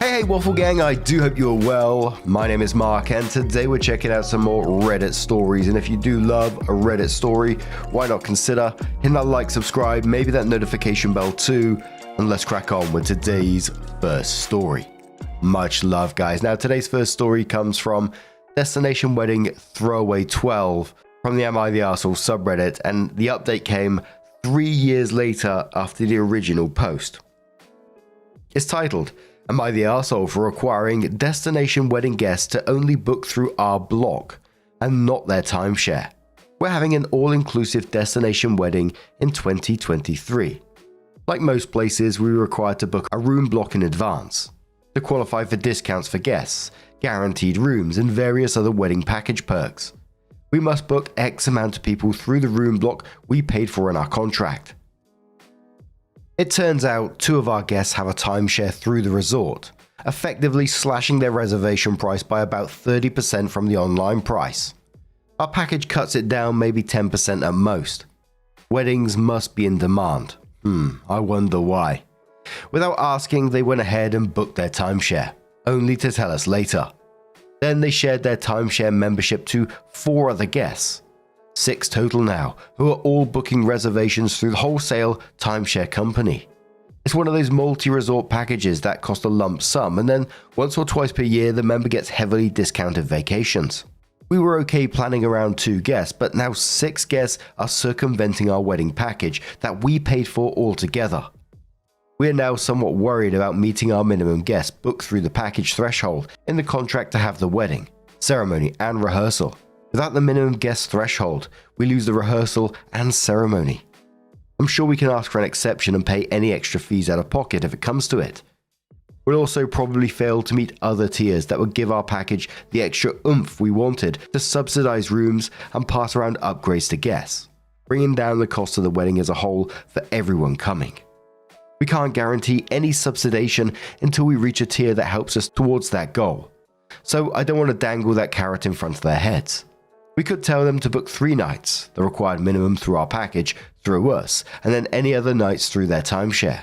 Hey Waffle Gang, I do hope you're well. My name is Mark and today we're checking out some more Reddit stories, and if you do love a Reddit story, why not consider hitting that like, subscribe, maybe that notification bell too, and let's crack on with today's first story. Much love guys. Now today's first story comes from Destination Wedding Throwaway 12 from the Am I the Arsehole subreddit, and the update came 3 years later after the original post. It's titled, Am I the Arsehole for requiring destination wedding guests to only book through our block and not their timeshare? We're having an all-inclusive destination wedding in 2023. Like most places, we were required to book a room block in advance to qualify for discounts for guests, guaranteed rooms, and various other wedding package perks. We must book X amount of people through the room block we paid for in our contract. It turns out 2 of our guests have a timeshare through the resort, effectively slashing their reservation price by about 30% from the online price. Our package cuts it down maybe 10% at most. Weddings must be in demand. I wonder why. Without asking, they went ahead and booked their timeshare, only to tell us later. Then they shared their timeshare membership to 4 other guests. 6 total now, who are all booking reservations through the wholesale timeshare company. It's one of those multi-resort packages that cost a lump sum, and then once or twice per year the member gets heavily discounted vacations. We were okay planning around 2 guests, but now 6 guests are circumventing our wedding package that we paid for altogether. We are now somewhat worried about meeting our minimum guests booked through the package threshold in the contract to have the wedding, ceremony, and rehearsal. Without the minimum guest threshold, we lose the rehearsal and ceremony. I'm sure we can ask for an exception and pay any extra fees out of pocket if it comes to it. We'll also probably fail to meet other tiers that would give our package the extra oomph we wanted to subsidize rooms and pass around upgrades to guests, bringing down the cost of the wedding as a whole for everyone coming. We can't guarantee any subsidization until we reach a tier that helps us towards that goal, so I don't want to dangle that carrot in front of their heads. We could tell them to book 3 nights, the required minimum through our package, through us, and then any other nights through their timeshare.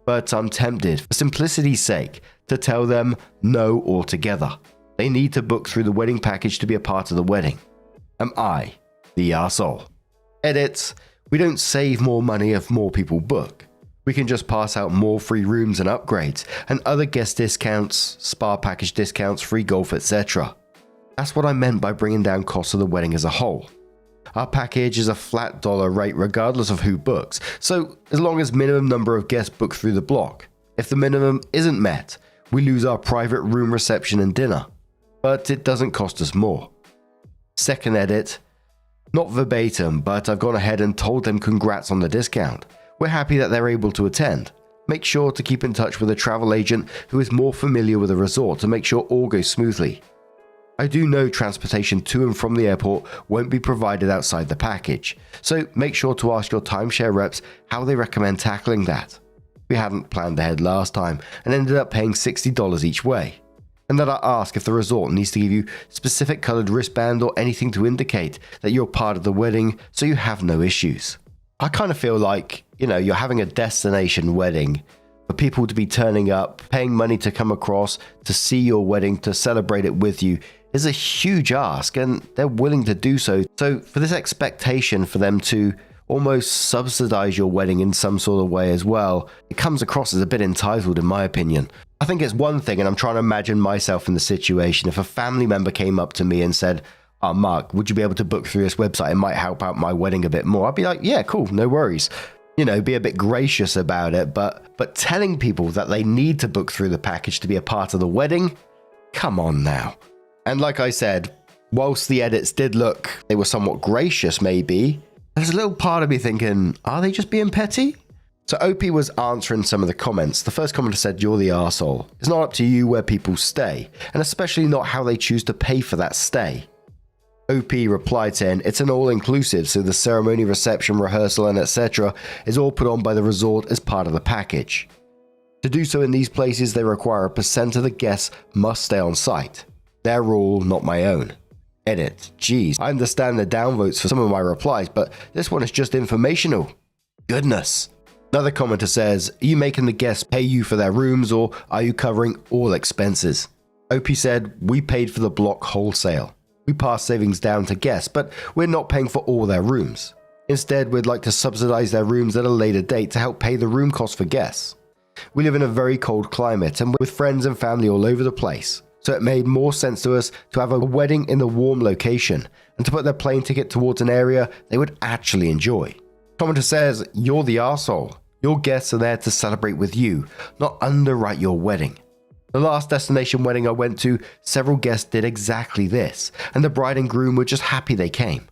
But I'm tempted, for simplicity's sake, to tell them no altogether. They need to book through the wedding package to be a part of the wedding. Am I the arsehole? Edit: we don't save more money if more people book. We can just pass out more free rooms and upgrades, and other guest discounts, spa package discounts, free golf, etc. That's what I meant by bringing down costs of the wedding as a whole. Our package is a flat dollar rate regardless of who books, so as long as minimum number of guests book through the block. If the minimum isn't met, we lose our private room reception and dinner, but it doesn't cost us more. Second edit, not verbatim, but I've gone ahead and told them congrats on the discount. We're happy that they're able to attend. Make sure to keep in touch with a travel agent who is more familiar with the resort to make sure all goes smoothly. I do know transportation to and from the airport won't be provided outside the package, so make sure to ask your timeshare reps how they recommend tackling that. We hadn't planned ahead last time and ended up paying $60 each way. And then I ask if the resort needs to give you specific colored wristband or anything to indicate that you're part of the wedding so you have no issues. I kind of feel like, you're having a destination wedding for people to be turning up, paying money to come across, to see your wedding, to celebrate it with you is a huge ask, and they're willing to do so. So for this expectation for them to almost subsidize your wedding in some sort of way as well, it comes across as a bit entitled in my opinion. I think it's one thing, and I'm trying to imagine myself in the situation, if a family member came up to me and said, "Oh, Mark, would you be able to book through this website? It might help out my wedding a bit more." I'd be like, yeah, cool, no worries. Be a bit gracious about it, but telling people that they need to book through the package to be a part of the wedding? Come on now. And like I said, whilst the edits did look, they were somewhat gracious maybe, there's a little part of me thinking, are they just being petty? So OP was answering some of the comments. The first commenter said, "You're the arsehole. It's not up to you where people stay, and especially not how they choose to pay for that stay." OP replied saying, "It's an all-inclusive, so the ceremony, reception, rehearsal, and etc. is all put on by the resort as part of the package. To do so in these places, they require a % of the guests must stay on site. Their rule, not my own." Edit. Geez, I understand the downvotes for some of my replies, but this one is just informational. Goodness. Another commenter says, are you making the guests pay you for their rooms or are you covering all expenses? OP said, we paid for the block wholesale. We pass savings down to guests, but we're not paying for all their rooms. Instead, we'd like to subsidize their rooms at a later date to help pay the room costs for guests. We live in a very cold climate and with friends and family all over the place, so it made more sense to us to have a wedding in a warm location and to put their plane ticket towards an area they would actually enjoy. Commenter says, you're the arsehole. Your guests are there to celebrate with you, not underwrite your wedding. The last destination wedding I went to, several guests did exactly this, and the bride and groom were just happy they came.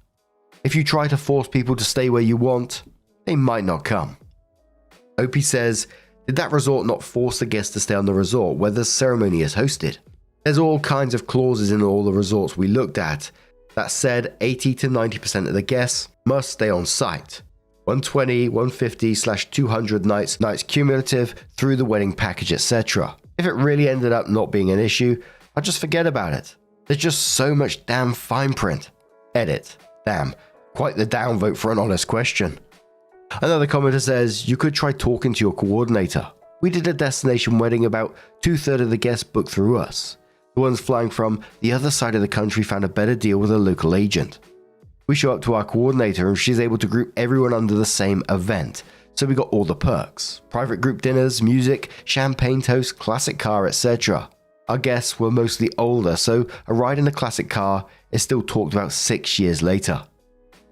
If you try to force people to stay where you want, they might not come. OP says, did that resort not force the guests to stay on the resort where the ceremony is hosted? There's all kinds of clauses in all the resorts we looked at that said 80 to 90% of the guests must stay on site. 120, 150/200 nights cumulative through the wedding package, etc. If it really ended up not being an issue, I'd just forget about it. There's just so much damn fine print. Edit. Damn. Quite the downvote for an honest question. Another commenter says, you could try talking to your coordinator. We did a destination wedding, about 2/3 of the guests booked through us. The ones flying from the other side of the country found a better deal with a local agent. We show up to our coordinator and she's able to group everyone under the same event, so we got all the perks. Private group dinners, music, champagne toast, classic car, etc. Our guests were mostly older, so a ride in a classic car is still talked about 6 years later.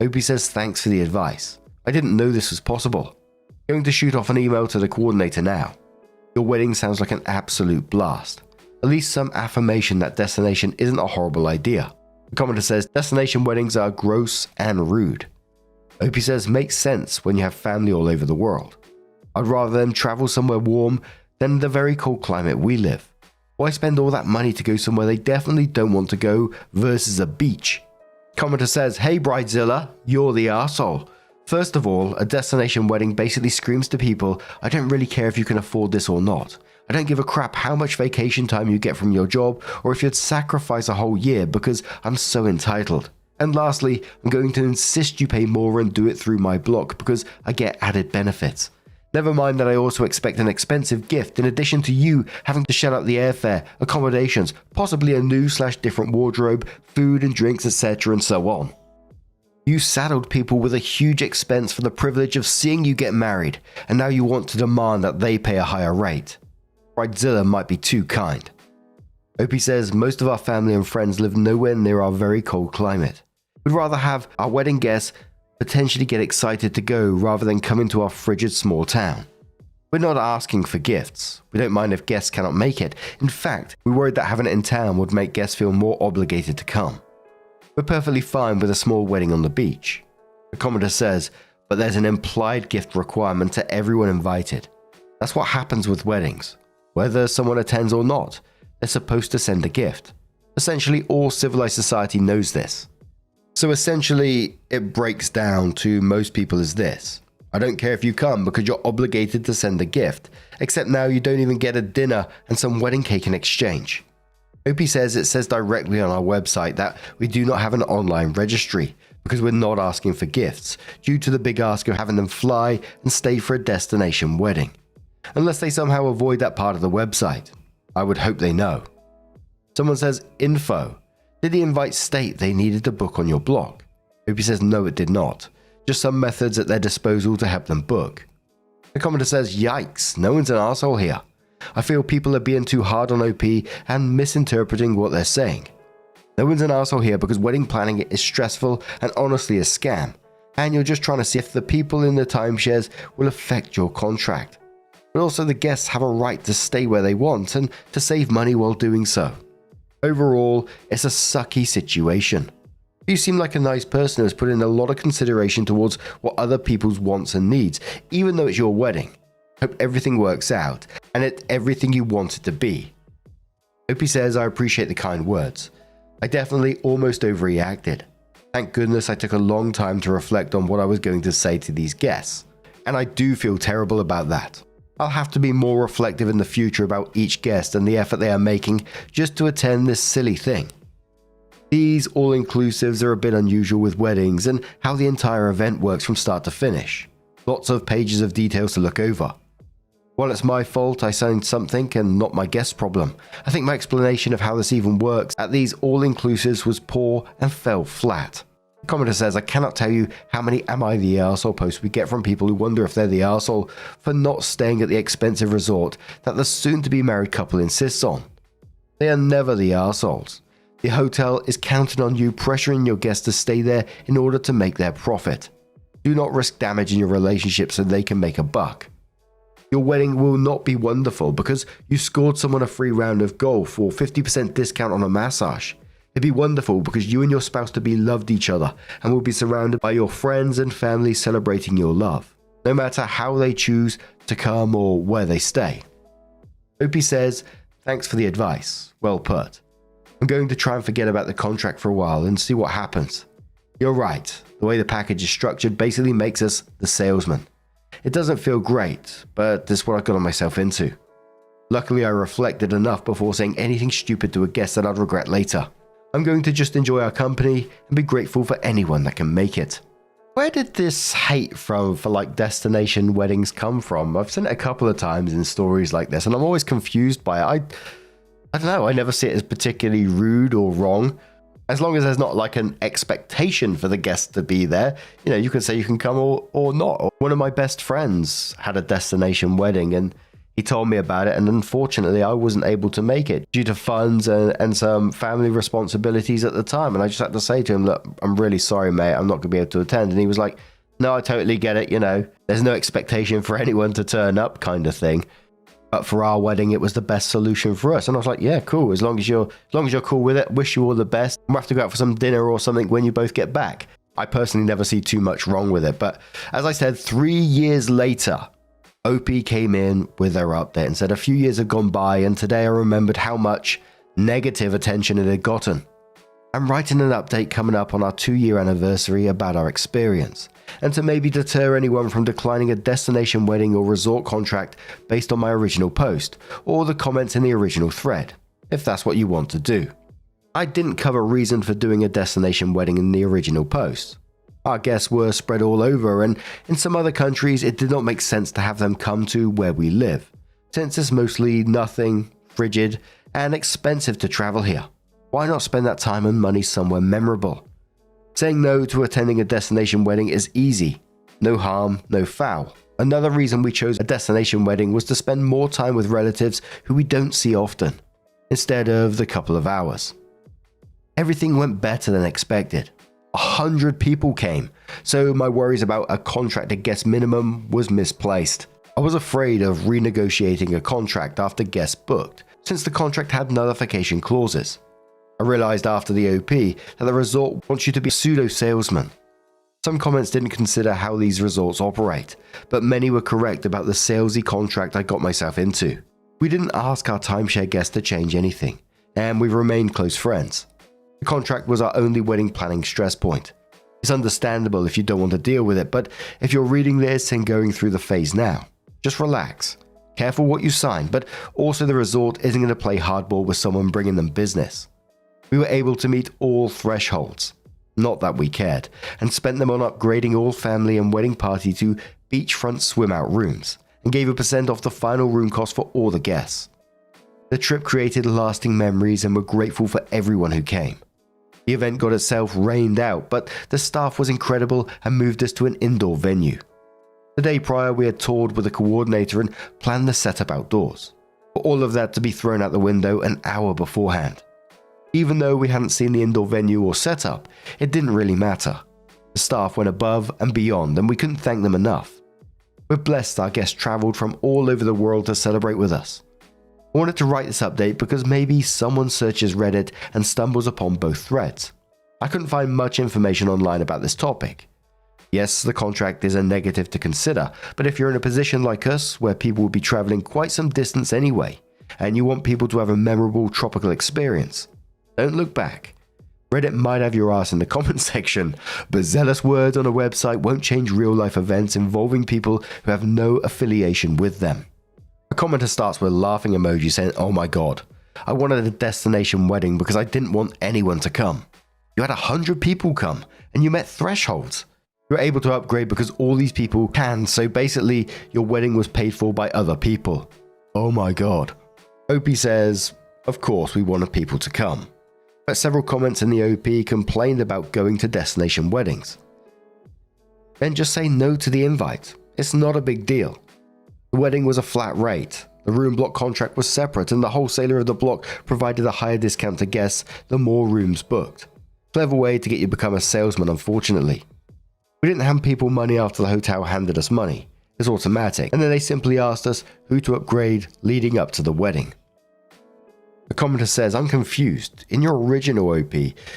OP says thanks for the advice. I didn't know this was possible. Going to shoot off an email to the coordinator now. Your wedding sounds like an absolute blast. At least some affirmation that destination isn't a horrible idea. The commenter says destination weddings are gross and rude. OP says makes sense when you have family all over the world. I'd rather them travel somewhere warm than the very cold climate we live. Why spend all that money to go somewhere they definitely don't want to go versus a beach? Commenter says, hey Bridezilla, you're the arsehole. First of all, a destination wedding basically screams to people, I don't really care if you can afford this or not. I don't give a crap how much vacation time you get from your job or if you'd sacrifice a whole year because I'm so entitled. And lastly, I'm going to insist you pay more and do it through my block because I get added benefits. Never mind that I also expect an expensive gift in addition to you having to shell out the airfare, accommodations, possibly a new/different wardrobe, food and drinks, etc. and so on. You saddled people with a huge expense for the privilege of seeing you get married, and now you want to demand that they pay a higher rate. Bridezilla might be too kind. OP says most of our family and friends live nowhere near our very cold climate. We'd rather have our wedding guests potentially get excited to go rather than come into our frigid small town. We're not asking for gifts. We don't mind if guests cannot make it. In fact, we worried that having it in town would make guests feel more obligated to come. We're perfectly fine with a small wedding on the beach. The commenter says, but there's an implied gift requirement to everyone invited. That's what happens with weddings. Whether someone attends or not, they're supposed to send a gift. Essentially, all civilized society knows this. So essentially, it breaks down to most people as this. I don't care if you come because you're obligated to send a gift, except now you don't even get a dinner and some wedding cake in exchange. OP says it says directly on our website that we do not have an online registry because we're not asking for gifts due to the big ask of having them fly and stay for a destination wedding. Unless they somehow avoid that part of the website. I would hope they know. Someone says, info. Did the invite state they needed to book on your blog? OP says no, it did not. Just some methods at their disposal to help them book. The commenter says, yikes, no one's an arsehole here. I feel people are being too hard on OP and misinterpreting what they're saying. No one's an arsehole here because wedding planning is stressful and honestly a scam. And you're just trying to see if the people in the timeshares will affect your contract. But also the guests have a right to stay where they want and to save money while doing so. Overall, it's a sucky situation. You seem like a nice person who has put in a lot of consideration towards what other people's wants and needs, even though it's your wedding. Hope everything works out, and it's everything you want it to be. OP says, I appreciate the kind words. I definitely almost overreacted. Thank goodness I took a long time to reflect on what I was going to say to these guests, and I do feel terrible about that. I'll have to be more reflective in the future about each guest and the effort they are making just to attend this silly thing. These all-inclusives are a bit unusual with weddings and how the entire event works from start to finish. Lots of pages of details to look over. While it's my fault I signed something and not my guest's problem, I think my explanation of how this even works at these all-inclusives was poor and fell flat. The commenter says, I cannot tell you how many am I the arsehole posts we get from people who wonder if they're the arsehole for not staying at the expensive resort that the soon-to-be married couple insists on. They are never the arseholes. The hotel is counting on you pressuring your guests to stay there in order to make their profit. Do not risk damaging your relationship so they can make a buck. Your wedding will not be wonderful because you scored someone a free round of golf or 50% discount on a massage. It'd be wonderful because you and your spouse-to-be loved each other and will be surrounded by your friends and family celebrating your love, no matter how they choose to come or where they stay. Opie says, thanks for the advice. Well put. I'm going to try and forget about the contract for a while and see what happens. You're right. The way the package is structured basically makes us the salesman. It doesn't feel great, but this is what I got myself into. Luckily, I reflected enough before saying anything stupid to a guest that I'd regret later. I'm going to just enjoy our company and be grateful for anyone that can make it. Where did this hate for destination weddings come from? I've seen it a couple of times in stories like this, and I'm always confused by it. I don't know, I never see it as particularly rude or wrong. As long as there's not like an expectation for the guest to be there, you can say you can come or not. One of my best friends had a destination wedding and he told me about it, and unfortunately I wasn't able to make it due to funds and some family responsibilities at the time. And I just had to say to him, look, I'm really sorry, mate, I'm not going to be able to attend. And he was like, no, I totally get it, there's no expectation for anyone to turn up kind of thing. But for our wedding, it was the best solution for us. And I was like, yeah, cool. As long as you're cool with it, wish you all the best. We'll have to go out for some dinner or something when you both get back. I personally never see too much wrong with it. But as I said, 3 years later, OP came in with their update and said a few years had gone by, and today I remembered how much negative attention it had gotten. I'm writing an update coming up on our 2-year anniversary about our experience, and to maybe deter anyone from declining a destination wedding or resort contract based on my original post, or the comments in the original thread, if that's what you want to do. I didn't cover reason for doing a destination wedding in the original post. Our guests were spread all over, and in some other countries it did not make sense to have them come to where we live, since it's mostly nothing, frigid, and expensive to travel here. Why not spend that time and money somewhere memorable? Saying no to attending a destination wedding is easy. No harm, no foul. Another reason we chose a destination wedding was to spend more time with relatives who we don't see often, instead of the couple of hours. Everything went better than expected. 100 people came, so my worries about a contracted guest minimum was misplaced. I was afraid of renegotiating a contract after guests booked, since the contract had nullification clauses. I realized after the OP that the resort wants you to be a pseudo-salesman. Some comments didn't consider how these resorts operate, but many were correct about the salesy contract I got myself into. We didn't ask our timeshare guests to change anything, and we've remained close friends. The contract was our only wedding planning stress point. It's understandable if you don't want to deal with it, but if you're reading this and going through the phase now, just relax. Careful what you sign, but also the resort isn't going to play hardball with someone bringing them business. We were able to meet all thresholds, not that we cared, and spent them on upgrading all family and wedding party to beachfront swim-out rooms, and gave a % off the final room cost for all the guests. The trip created lasting memories, and we're grateful for everyone who came. The event got itself rained out, but the staff was incredible and moved us to an indoor venue. The day prior, we had toured with a coordinator and planned the setup outdoors, for all of that to be thrown out the window an hour beforehand. Even though we hadn't seen the indoor venue or setup, it didn't really matter. The staff went above and beyond, and we couldn't thank them enough. We're blessed our guests traveled from all over the world to celebrate with us. I wanted to write this update because maybe someone searches Reddit and stumbles upon both threads. I couldn't find much information online about this topic. Yes, the contract is a negative to consider, but if you're in a position like us where people will be traveling quite some distance anyway, and you want people to have a memorable tropical experience, don't look back. Reddit might have your ass in the comment section, but zealous words on a website won't change real-life events involving people who have no affiliation with them. A commenter starts with a laughing emoji saying, oh my god, I wanted a destination wedding because I didn't want anyone to come. You had 100 people come, and you met thresholds. You're able to upgrade because all these people can, so basically your wedding was paid for by other people. Oh my god. OP says, of course we wanted people to come. But several comments in the OP complained about going to destination weddings. Then just say no to the invite. It's not a big deal. The wedding was a flat rate. The room block contract was separate and the wholesaler of the block provided a higher discount to guests the more rooms booked. Clever way to get you to become a salesman, unfortunately. We didn't hand people money after the hotel handed us money. It's automatic, and then they simply asked us who to upgrade leading up to the wedding. The commenter says, I'm confused. In your original OP,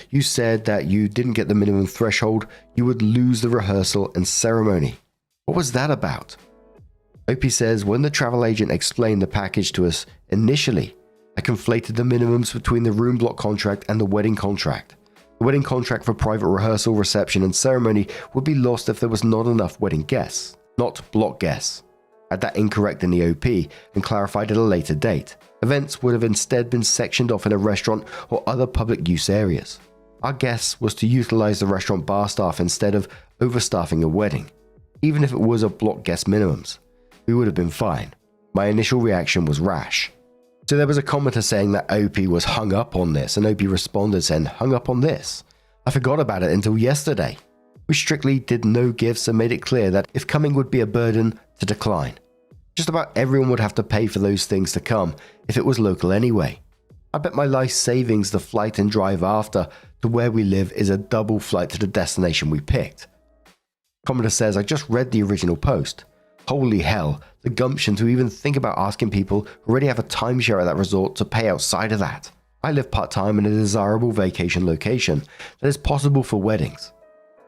you said that you didn't get the minimum threshold, you would lose the rehearsal and ceremony. What was that about? OP says, when the travel agent explained the package to us initially, I conflated the minimums between the room block contract and the wedding contract. The wedding contract for private rehearsal, reception and ceremony would be lost if there was not enough wedding guests, not block guests. I had that incorrect in the OP and clarified at a later date. Events would have instead been sectioned off in a restaurant or other public use areas. Our guess was to utilize the restaurant bar staff instead of overstaffing a wedding. Even if it was a block guest minimums, we would have been fine. My initial reaction was rash. So there was a commenter saying that OP was hung up on this, and OP responded saying, hung up on this? I forgot about it until yesterday. We strictly did no gifts and made it clear that if coming would be a burden, to decline. Just about everyone would have to pay for those things to come if it was local anyway. I bet my life savings the flight and drive after to where we live is a double flight to the destination we picked. Commenter says, I just read the original post. Holy hell, the gumption to even think about asking people who already have a timeshare at that resort to pay outside of that. I live part-time in a desirable vacation location that is possible for weddings.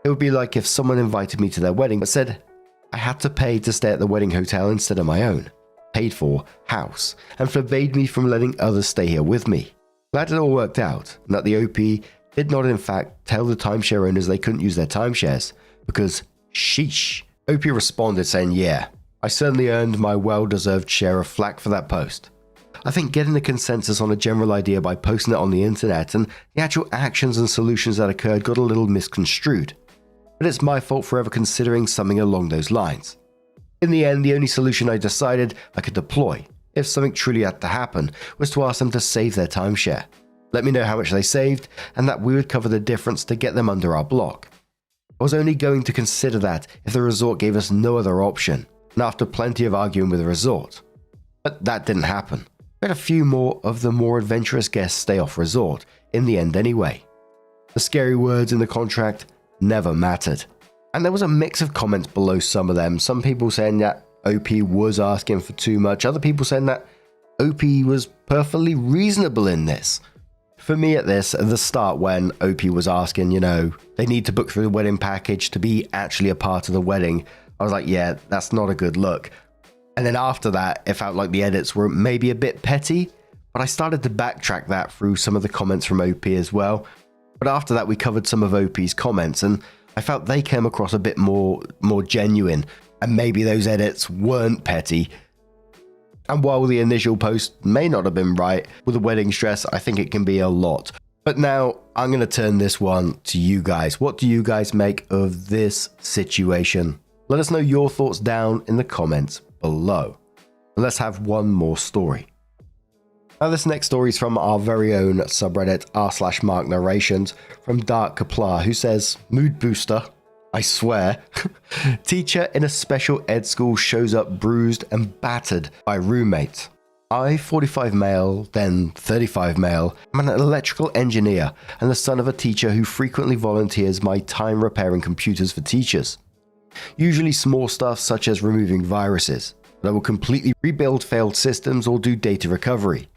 It would be like if someone invited me to their wedding but said I had to pay to stay at the wedding hotel instead of my own, paid for, house, and forbade me from letting others stay here with me. Glad it all worked out, and that the OP did not in fact tell the timeshare owners they couldn't use their timeshares, because sheesh. OP responded saying, yeah, I certainly earned my well-deserved share of flack for that post. I think getting the consensus on a general idea by posting it on the internet and the actual actions and solutions that occurred got a little misconstrued. But it's my fault for ever considering something along those lines. In the end, the only solution I decided I could deploy, if something truly had to happen, was to ask them to save their timeshare. Let me know how much they saved, and that we would cover the difference to get them under our block. I was only going to consider that if the resort gave us no other option, and after plenty of arguing with the resort. But that didn't happen. We had a few more of the more adventurous guests stay off resort, in the end anyway. The scary words in the contract never mattered. And there was a mix of comments below some of them, some people saying that OP was asking for too much, other people saying that OP was perfectly reasonable in this. For me at the start when OP was asking, they need to book through the wedding package to be actually a part of the wedding, I was like, yeah, that's not a good look. And then after that, it felt like the edits were maybe a bit petty, but I started to backtrack that through some of the comments from OP as well. But after that, we covered some of OP's comments, and I felt they came across a bit more genuine, and maybe those edits weren't petty. And while the initial post may not have been right, with the wedding stress, I think it can be a lot. But now, I'm going to turn this one to you guys. What do you guys make of this situation? Let us know your thoughts down in the comments below. And let's have one more story. Now this next story is from our very own subreddit r/Mark Narrations from Dark Kaplar, who says, mood booster, I swear. Teacher in a special ed school shows up bruised and battered by roommate. I, 45 male, then 35 male, am an electrical engineer and the son of a teacher who frequently volunteers my time repairing computers for teachers. Usually small stuff such as removing viruses, but I will completely rebuild failed systems or do data recovery.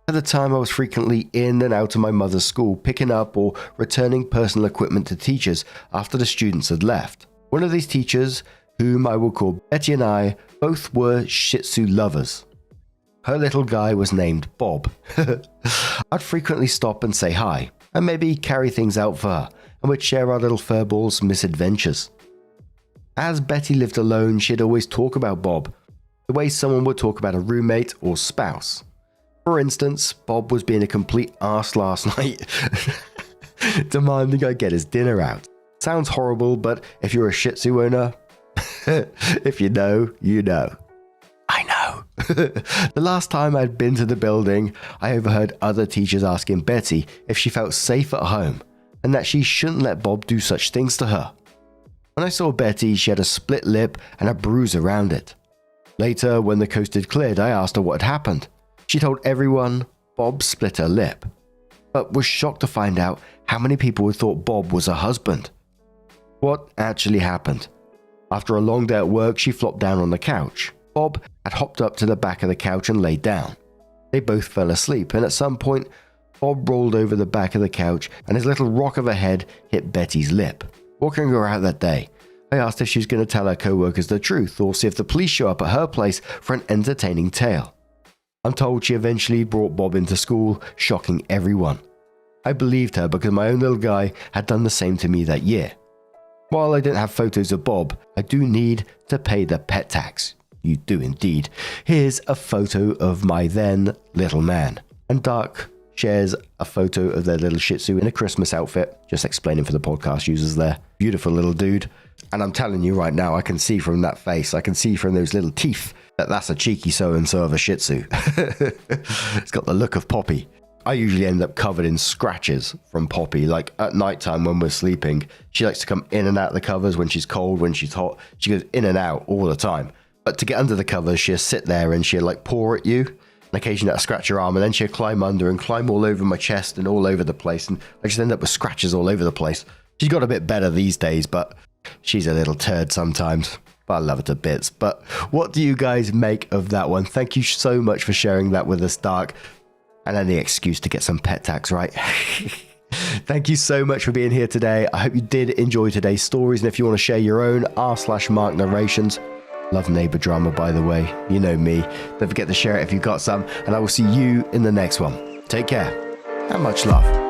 At the time, I was frequently in and out of my mother's school, picking up or returning personal equipment to teachers after the students had left. One of these teachers, whom I will call Betty, and I both were Shih Tzu lovers. Her little guy was named Bob. I'd frequently stop and say hi, and maybe carry things out for her, and we'd share our little furball's misadventures. As Betty lived alone, she'd always talk about Bob, the way someone would talk about a roommate or spouse. For instance, Bob was being a complete arse last night, demanding I get his dinner out. Sounds horrible, but if you're a Shih Tzu owner, if you know, you know. I know. The last time I'd been to the building, I overheard other teachers asking Betty if she felt safe at home and that she shouldn't let Bob do such things to her. When I saw Betty, she had a split lip and a bruise around it. Later, when the coast had cleared, I asked her what had happened. She told everyone Bob split her lip, but was shocked to find out how many people had thought Bob was her husband. What actually happened? After a long day at work, she flopped down on the couch. Bob had hopped up to the back of the couch and laid down. They both fell asleep, and at some point, Bob rolled over the back of the couch and his little rock of a head hit Betty's lip. Walking her out that day, I asked if she was going to tell her co-workers the truth or see if the police show up at her place for an entertaining tale. I'm told she eventually brought Bob into school, shocking everyone. I believed her because my own little guy had done the same to me that year. While I didn't have photos of Bob, I do need to pay the pet tax. You do indeed. Here's a photo of my then little man. And Dark shares a photo of their little Shih Tzu in a Christmas outfit. Just explaining for the podcast users there. Beautiful little dude. And I'm telling you right now, I can see from that face, I can see from those little teeth that that's a cheeky so-and-so of a Shih Tzu. It's got the look of Poppy. I usually end up covered in scratches from Poppy. Like at nighttime when we're sleeping, she likes to come in and out of the covers when she's cold, when she's hot. She goes in and out all the time. But to get under the covers, she'll sit there and she'll like paw at you. And occasionally that'll scratch her arm, and then she'll climb under and climb all over my chest and all over the place. And I just end up with scratches all over the place. She's got a bit better these days, but she's a little turd sometimes. But I love her to bits. But what do you guys make of that one? Thank you so much for sharing that with us, Dark. And any excuse to get some pet tax, right? Thank you so much for being here today. I hope you did enjoy today's stories. And if you want to share your own, r/Mark Narrations. Love neighbor drama, by the way. You know me. Don't forget to share it if you've got some. And I will see you in the next one. Take care and much love.